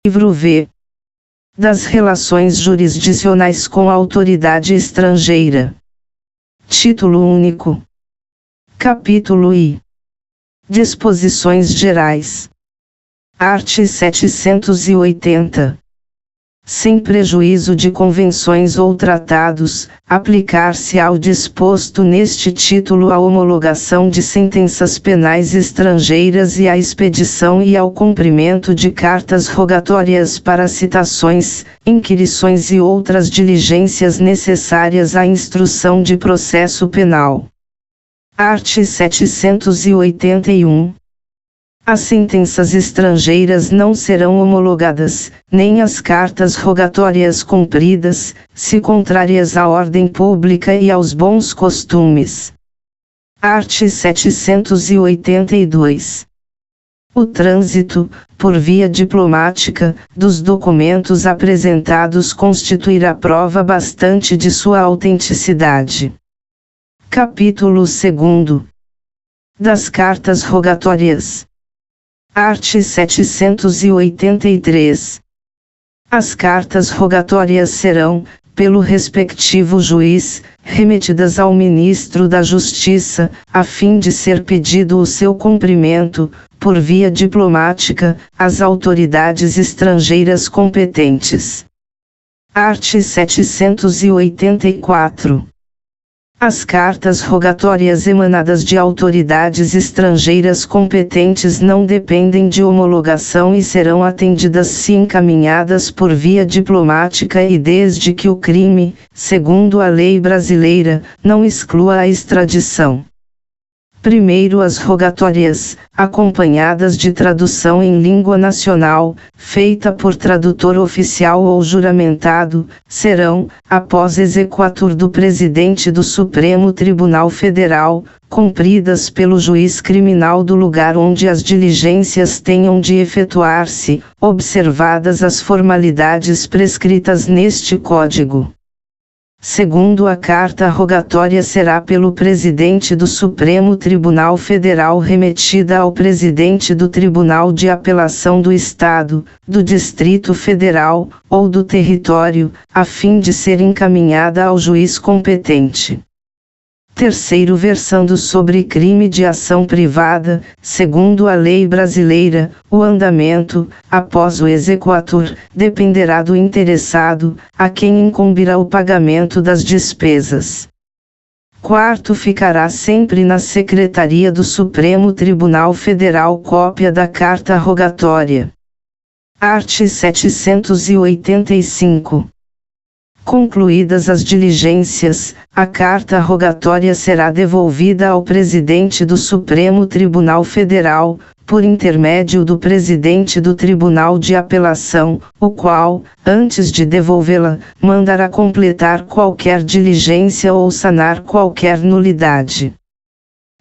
Livro V. Das relações jurisdicionais com a autoridade estrangeira. Título único. Capítulo I. Disposições gerais. Art. 780. Sem prejuízo de convenções ou tratados, aplicar-se ao disposto neste título a homologação de sentenças penais estrangeiras e à expedição e ao cumprimento de cartas rogatórias para citações, inquirições e outras diligências necessárias à instrução de processo penal. Art. 781. As sentenças estrangeiras não serão homologadas, nem as cartas rogatórias cumpridas, se contrárias à ordem pública e aos bons costumes. Art. 782. O trânsito, por via diplomática, dos documentos apresentados constituirá prova bastante de sua autenticidade. Capítulo 2. Das cartas rogatórias. Art. 783. As cartas rogatórias serão, pelo respectivo juiz, remetidas ao Ministro da Justiça, a fim de ser pedido o seu cumprimento, por via diplomática, às autoridades estrangeiras competentes. Art. 784. As cartas rogatórias emanadas de autoridades estrangeiras competentes não dependem de homologação e serão atendidas se encaminhadas por via diplomática e desde que o crime, segundo a lei brasileira, não exclua a extradição. Primeiro, as rogatórias, acompanhadas de tradução em língua nacional, feita por tradutor oficial ou juramentado, serão, após exequatur do Presidente do Supremo Tribunal Federal, cumpridas pelo juiz criminal do lugar onde as diligências tenham de efetuar-se, observadas as formalidades prescritas neste Código. Segundo, a carta rogatória será pelo Presidente do Supremo Tribunal Federal remetida ao Presidente do Tribunal de Apelação do Estado, do Distrito Federal, ou do Território, a fim de ser encaminhada ao juiz competente. Terceiro, versando sobre crime de ação privada, segundo a lei brasileira, o andamento, após o exequatur, dependerá do interessado, a quem incumbirá o pagamento das despesas. Quarto, ficará sempre na Secretaria do Supremo Tribunal Federal cópia da carta rogatória. Art. 785. Concluídas as diligências, a carta rogatória será devolvida ao Presidente do Supremo Tribunal Federal, por intermédio do Presidente do Tribunal de Apelação, o qual, antes de devolvê-la, mandará completar qualquer diligência ou sanar qualquer nulidade.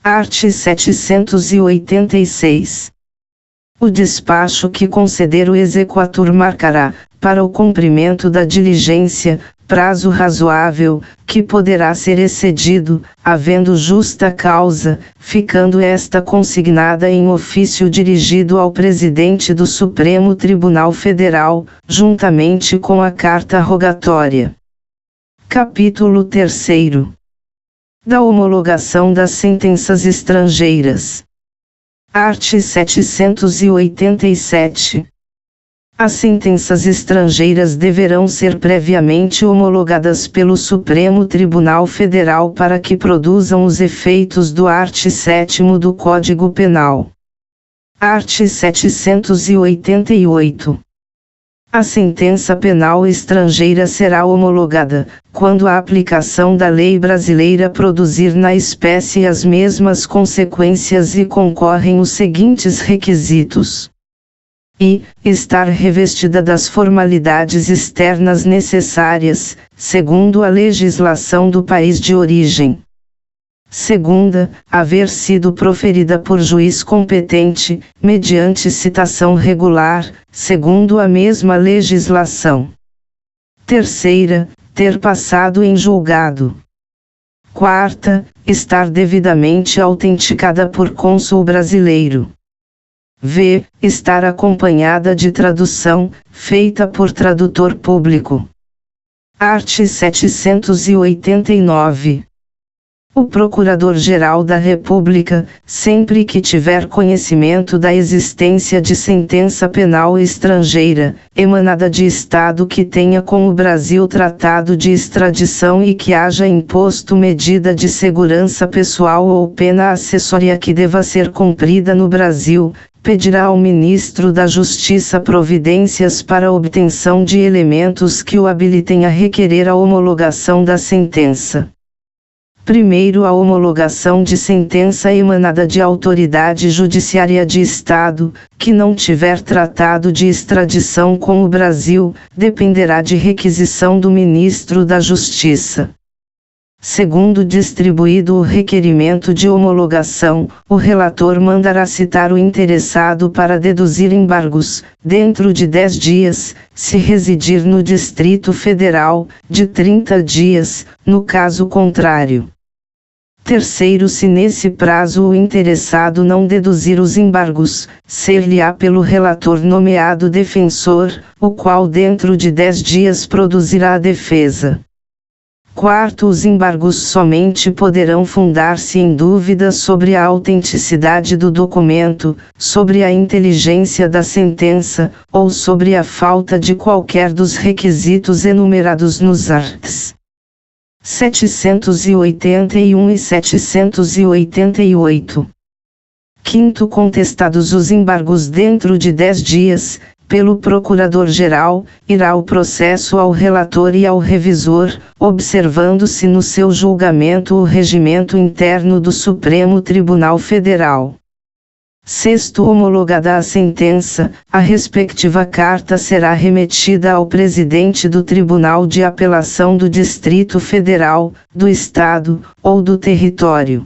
Art. 786. O despacho que conceder o exequatur marcará, para o cumprimento da diligência, prazo razoável, que poderá ser excedido, havendo justa causa, ficando esta consignada em ofício dirigido ao Presidente do Supremo Tribunal Federal, juntamente com a carta rogatória. Capítulo 3. Da homologação das sentenças estrangeiras. Art. 787. As sentenças estrangeiras deverão ser previamente homologadas pelo Supremo Tribunal Federal para que produzam os efeitos do art. 7º do Código Penal. Art. 788. A sentença penal estrangeira será homologada, quando a aplicação da lei brasileira produzir na espécie as mesmas consequências e concorrem os seguintes requisitos. E, estar revestida das formalidades externas necessárias, segundo a legislação do país de origem. Segunda, haver sido proferida por juiz competente, mediante citação regular, segundo a mesma legislação. Terceira, ter passado em julgado. Quarta, estar devidamente autenticada por cônsul brasileiro. v. Estar acompanhada de tradução, feita por tradutor público. Art. 789. O Procurador-Geral da República, sempre que tiver conhecimento da existência de sentença penal estrangeira, emanada de Estado que tenha com o Brasil tratado de extradição e que haja imposto medida de segurança pessoal ou pena acessória que deva ser cumprida no Brasil, pedirá ao Ministro da Justiça providências para a obtenção de elementos que o habilitem a requerer a homologação da sentença. Primeiro, a homologação de sentença emanada de autoridade judiciária de Estado, que não tiver tratado de extradição com o Brasil, dependerá de requisição do Ministro da Justiça. Segundo, distribuído o requerimento de homologação, o relator mandará citar o interessado para deduzir embargos, dentro de 10 dias, se residir no Distrito Federal, de 30 dias, no caso contrário. Terceiro, se nesse prazo o interessado não deduzir os embargos, ser-lhe-á pelo relator nomeado defensor, o qual dentro de 10 dias produzirá a defesa. Quarto, os embargos somente poderão fundar-se em dúvidas sobre a autenticidade do documento, sobre a inteligência da sentença, ou sobre a falta de qualquer dos requisitos enumerados nos arts. 781 e 788. Quinto, contestados os embargos dentro de 10 dias, pelo Procurador-Geral, irá o processo ao relator e ao revisor, observando-se no seu julgamento o regimento interno do Supremo Tribunal Federal. Sexto, homologada a sentença, a respectiva carta será remetida ao presidente do Tribunal de Apelação do Distrito Federal, do Estado, ou do território.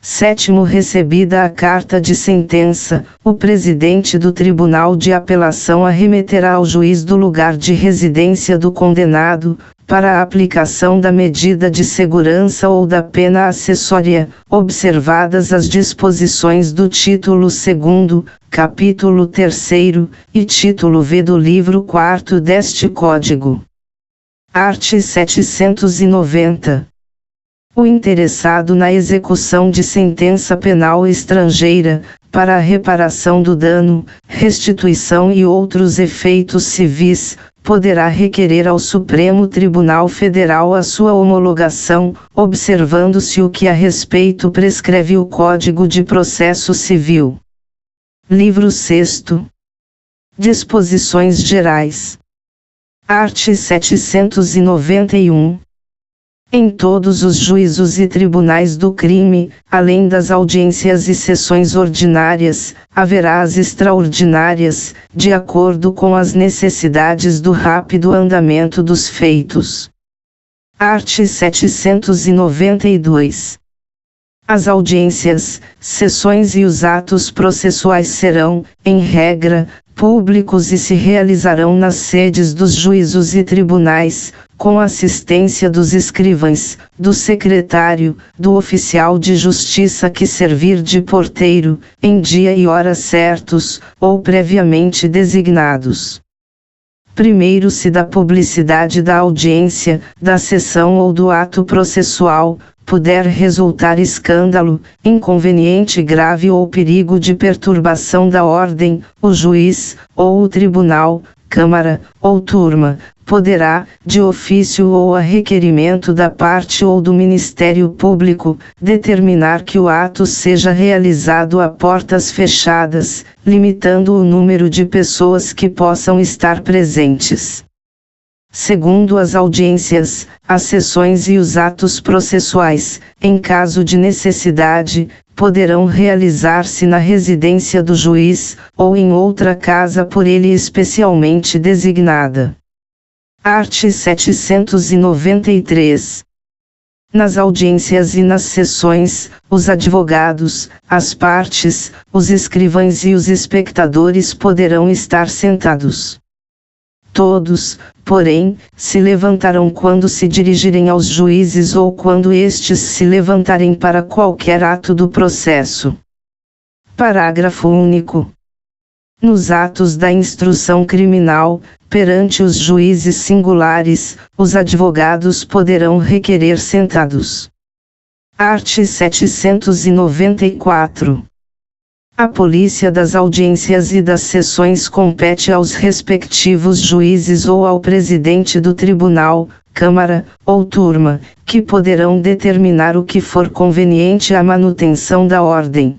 Sétimo, recebida a carta de sentença, o presidente do Tribunal de Apelação a remeterá ao juiz do lugar de residência do condenado, para a aplicação da medida de segurança ou da pena acessória, observadas as disposições do título 2º, capítulo 3º, e título V do livro 4º deste Código. Art. 790. O interessado na execução de sentença penal estrangeira, para a reparação do dano, restituição e outros efeitos civis, poderá requerer ao Supremo Tribunal Federal a sua homologação, observando-se o que a respeito prescreve o Código de Processo Civil. Livro 6º. Disposições Gerais. Art. 791. Em todos os juízos e tribunais do crime, além das audiências e sessões ordinárias, haverá as extraordinárias, de acordo com as necessidades do rápido andamento dos feitos. Art. 792. As audiências, sessões e os atos processuais serão, em regra, públicos e se realizarão nas sedes dos juízos e tribunais, com assistência dos escrivães, do secretário, do oficial de justiça que servir de porteiro, em dia e hora certos, ou previamente designados. Primeiro, se da publicidade da audiência, da sessão ou do ato processual, puder resultar escândalo, inconveniente grave ou perigo de perturbação da ordem, o juiz, ou o tribunal, Câmara, ou turma, poderá, de ofício ou a requerimento da parte ou do Ministério Público, determinar que o ato seja realizado a portas fechadas, limitando o número de pessoas que possam estar presentes. Segundo, as audiências, as sessões e os atos processuais, em caso de necessidade, poderão realizar-se na residência do juiz, ou em outra casa por ele especialmente designada. Art. 793. Nas audiências e nas sessões, os advogados, as partes, os escrivães e os espectadores poderão estar sentados. Todos, porém, se levantarão quando se dirigirem aos juízes ou quando estes se levantarem para qualquer ato do processo. Parágrafo único. Nos atos da instrução criminal, perante os juízes singulares, os advogados poderão requerer sentados. Art. 794. A polícia das audiências e das sessões compete aos respectivos juízes ou ao presidente do tribunal, câmara, ou turma, que poderão determinar o que for conveniente à manutenção da ordem.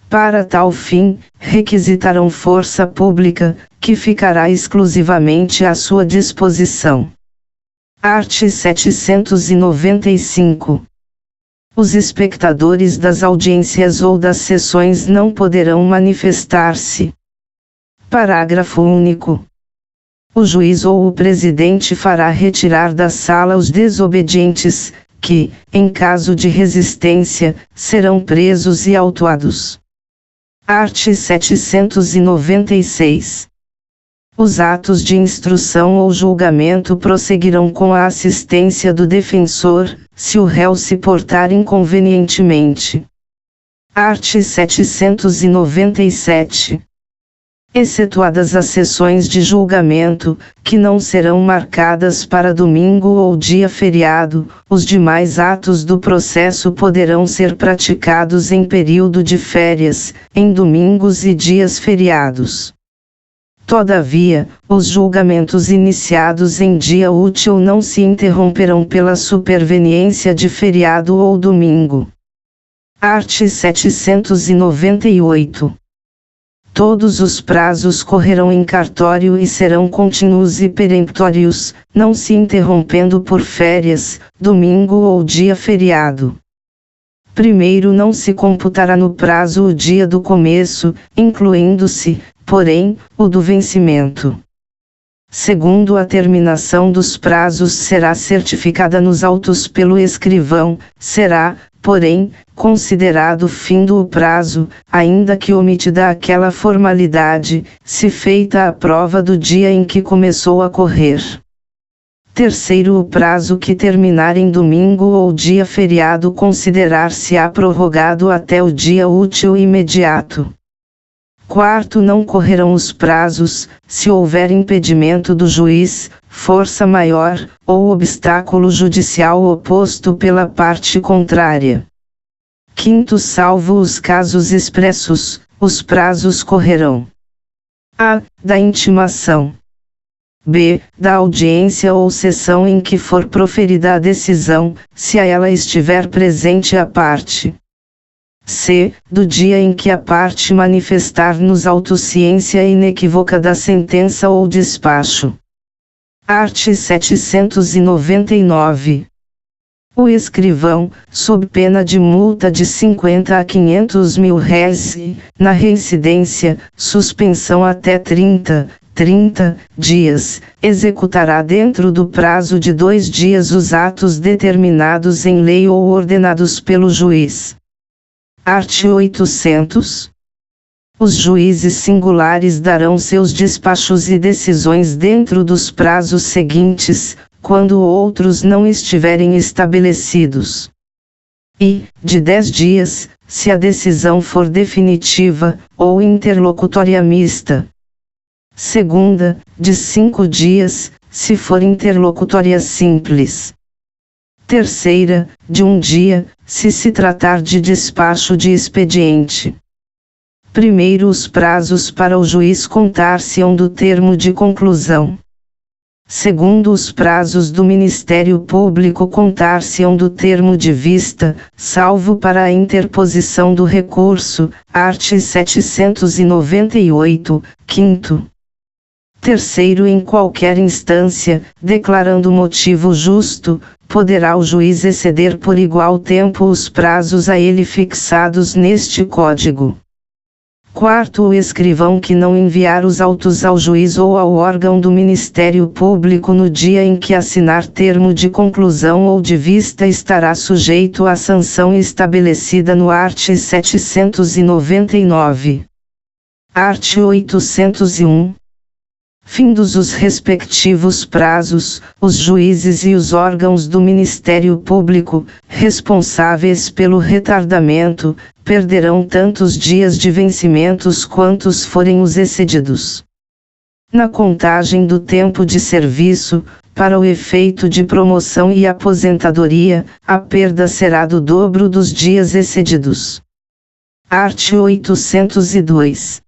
Para tal fim, requisitarão força pública, que ficará exclusivamente à sua disposição. Art. 795. Os espectadores das audiências ou das sessões não poderão manifestar-se. Parágrafo único. O juiz ou o presidente fará retirar da sala os desobedientes, que, em caso de resistência, serão presos e autuados. Art. 796. Os atos de instrução ou julgamento prosseguirão com a assistência do defensor, se o réu se portar inconvenientemente. Art. 797. Excetuadas as sessões de julgamento, que não serão marcadas para domingo ou dia feriado, os demais atos do processo poderão ser praticados em período de férias, em domingos e dias feriados. Todavia, os julgamentos iniciados em dia útil não se interromperão pela superveniência de feriado ou domingo. Art. 798. Todos os prazos correrão em cartório e serão contínuos e peremptórios, não se interrompendo por férias, domingo ou dia feriado. Primeiro, não se computará no prazo o dia do começo, incluindo-se, porém, o do vencimento. Segundo, a terminação dos prazos será certificada nos autos pelo escrivão, será, porém, considerado findo o prazo, ainda que omitida aquela formalidade, se feita a prova do dia em que começou a correr. Terceiro, o prazo que terminar em domingo ou dia feriado considerar-se-á prorrogado até o dia útil imediato. Quarto, não correrão os prazos, se houver impedimento do juiz, força maior, ou obstáculo judicial oposto pela parte contrária. Quinto, salvo os casos expressos, os prazos correrão. A. Da intimação. B. Da audiência ou sessão em que for proferida a decisão, se a ela estiver presente a parte. C. Do dia em que a parte manifestar nos autos ciência inequívoca da sentença ou despacho. Art. 799. O escrivão, sob pena de multa de 50 a 500 mil réis e, na reincidência, suspensão até 30 dias, executará dentro do prazo de 2 dias os atos determinados em lei ou ordenados pelo juiz. Art. 800. Os juízes singulares darão seus despachos e decisões dentro dos prazos seguintes, quando outros não estiverem estabelecidos. E, de 10 dias, se a decisão for definitiva, ou interlocutória mista. Segunda, de 5 dias, se for interlocutória simples. Terceira, de 1 dia, se se tratar de despacho de expediente. Primeiro, os prazos para o juiz contar-se-ão do termo de conclusão. Segundo, os prazos do Ministério Público contar-se-ão do termo de vista, salvo para a interposição do recurso, art. 798, quinto. Terceiro, em qualquer instância, declarando motivo justo, poderá o juiz exceder por igual tempo os prazos a ele fixados neste Código. Quarto, o escrivão que não enviar os autos ao juiz ou ao órgão do Ministério Público no dia em que assinar termo de conclusão ou de vista estará sujeito à sanção estabelecida no art. 799. Art. 801. Findos os respectivos prazos, os juízes e os órgãos do Ministério Público, responsáveis pelo retardamento, perderão tantos dias de vencimentos quantos forem os excedidos. Na contagem do tempo de serviço, para o efeito de promoção e aposentadoria, a perda será do dobro dos dias excedidos. Art. 802.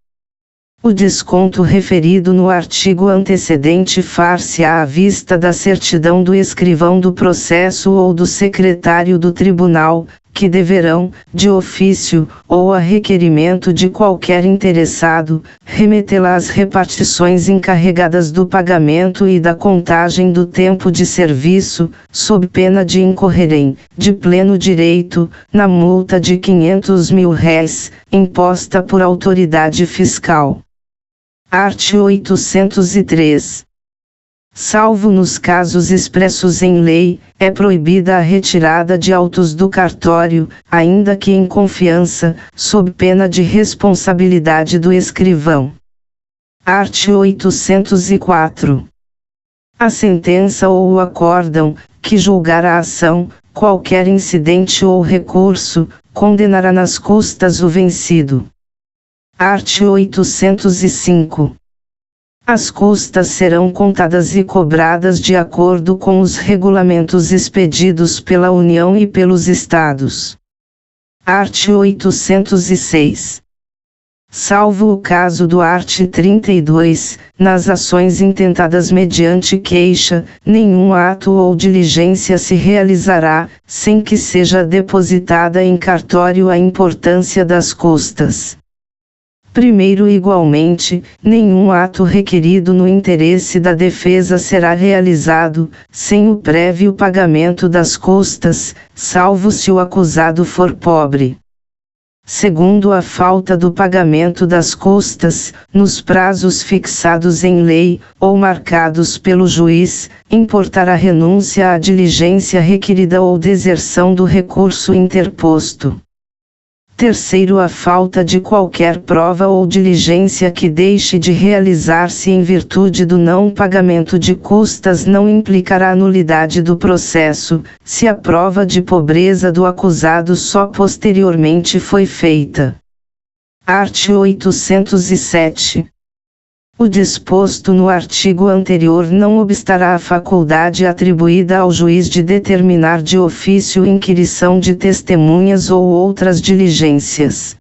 O desconto referido no artigo antecedente far-se-á à vista da certidão do escrivão do processo ou do secretário do tribunal, que deverão, de ofício, ou a requerimento de qualquer interessado, remetê-la às repartições encarregadas do pagamento e da contagem do tempo de serviço, sob pena de incorrerem, de pleno direito, na multa de R$ 500.000, imposta por autoridade fiscal. Art. 803. Salvo nos casos expressos em lei, é proibida a retirada de autos do cartório, ainda que em confiança, sob pena de responsabilidade do escrivão. Art. 804. A sentença ou o acórdão, que julgar a ação, qualquer incidente ou recurso, condenará nas custas o vencido. Art. 805. As custas serão contadas e cobradas de acordo com os regulamentos expedidos pela União e pelos Estados. Art. 806. Salvo o caso do art. 32, nas ações intentadas mediante queixa, nenhum ato ou diligência se realizará, sem que seja depositada em cartório a importância das custas. Primeiro, igualmente, nenhum ato requerido no interesse da defesa será realizado, sem o prévio pagamento das custas, salvo se o acusado for pobre. Segundo, a falta do pagamento das custas, nos prazos fixados em lei, ou marcados pelo juiz, importará renúncia à diligência requerida ou deserção do recurso interposto. Terceiro, a falta de qualquer prova ou diligência que deixe de realizar-se em virtude do não pagamento de custas não implicará a nulidade do processo, se a prova de pobreza do acusado só posteriormente foi feita. Art. 807. O disposto no artigo anterior não obstará à faculdade atribuída ao juiz de determinar de ofício inquirição de testemunhas ou outras diligências.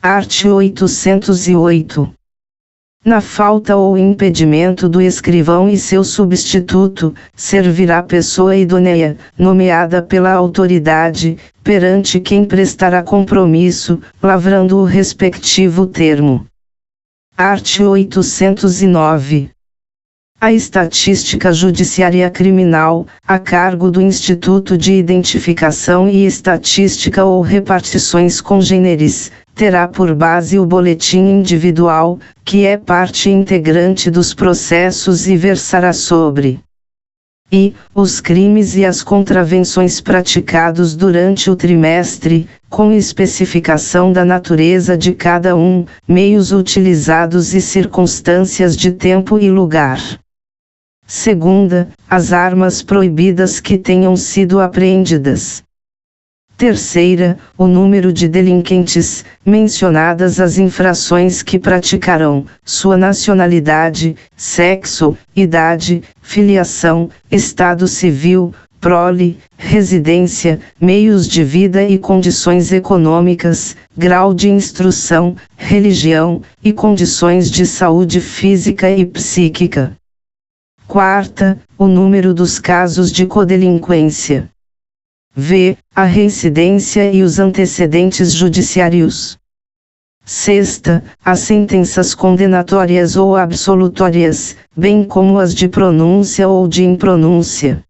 Art. 808. Na falta ou impedimento do escrivão e seu substituto, servirá pessoa idônea, nomeada pela autoridade, perante quem prestará compromisso, lavrando o respectivo termo. Art. 809. A estatística judiciária criminal, a cargo do Instituto de Identificação e Estatística ou repartições congêneres, terá por base o boletim individual, que é parte integrante dos processos e versará sobre os crimes e as contravenções praticados durante o trimestre, com especificação da natureza de cada um, meios utilizados e circunstâncias de tempo e lugar. Segunda, as armas proibidas que tenham sido apreendidas. Terceira, o número de delinquentes, mencionadas as infrações que praticarão, sua nacionalidade, sexo, idade, filiação, estado civil, prole, residência, meios de vida e condições econômicas, grau de instrução, religião, e condições de saúde física e psíquica. Quarta, o número dos casos de codelinquência. V. A reincidência e os antecedentes judiciários. Sexta, as sentenças condenatórias ou absolutórias, bem como as de pronúncia ou de impronúncia.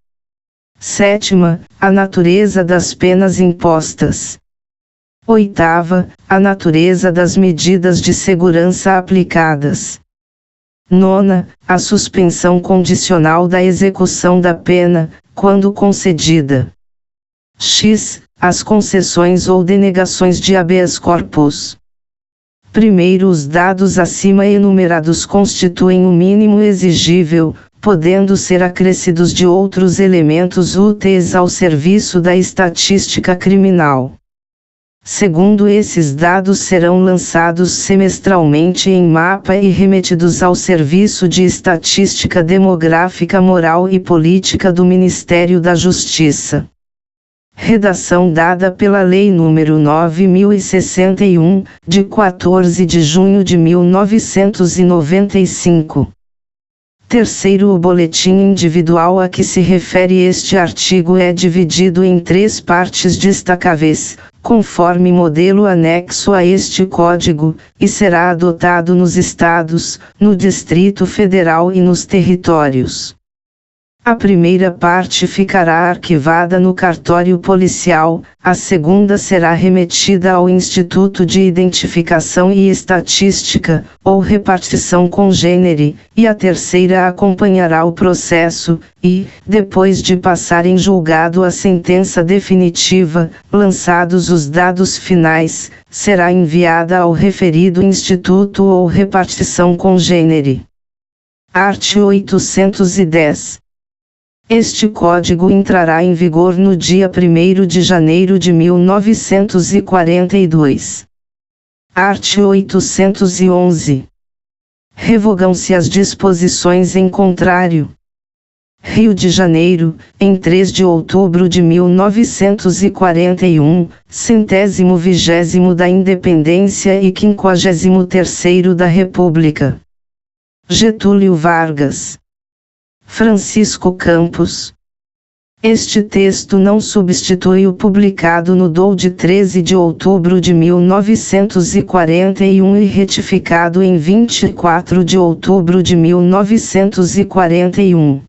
Sétima, a natureza das penas impostas. Oitava, a natureza das medidas de segurança aplicadas. Nona, a suspensão condicional da execução da pena, quando concedida. X. As concessões ou denegações de habeas corpus. Primeiro, os dados acima enumerados constituem o mínimo exigível, podendo ser acrescidos de outros elementos úteis ao serviço da estatística criminal. Segundo, esses dados serão lançados semestralmente em mapa e remetidos ao Serviço de Estatística Demográfica Moral e Política do Ministério da Justiça. Redação dada pela Lei nº 9061, de 14 de junho de 1995. Terceiro, o boletim individual a que se refere este artigo é dividido em 3 partes destacáveis, conforme modelo anexo a este Código, e será adotado nos Estados, no Distrito Federal e nos territórios. A primeira parte ficará arquivada no cartório policial, a segunda será remetida ao Instituto de Identificação e Estatística, ou repartição congênere, e a terceira acompanhará o processo, e, depois de passar em julgado a sentença definitiva, lançados os dados finais, será enviada ao referido Instituto ou repartição congênere. Art. 810. Este Código entrará em vigor no dia 1º de janeiro de 1942. Art. 811. Revogam-se as disposições em contrário. Rio de Janeiro, em 3 de outubro de 1941, 120º da Independência e 53º da República. Getúlio Vargas. Francisco Campos. Este texto não substitui o publicado no DOU de 13 de outubro de 1941 e retificado em 24 de outubro de 1941.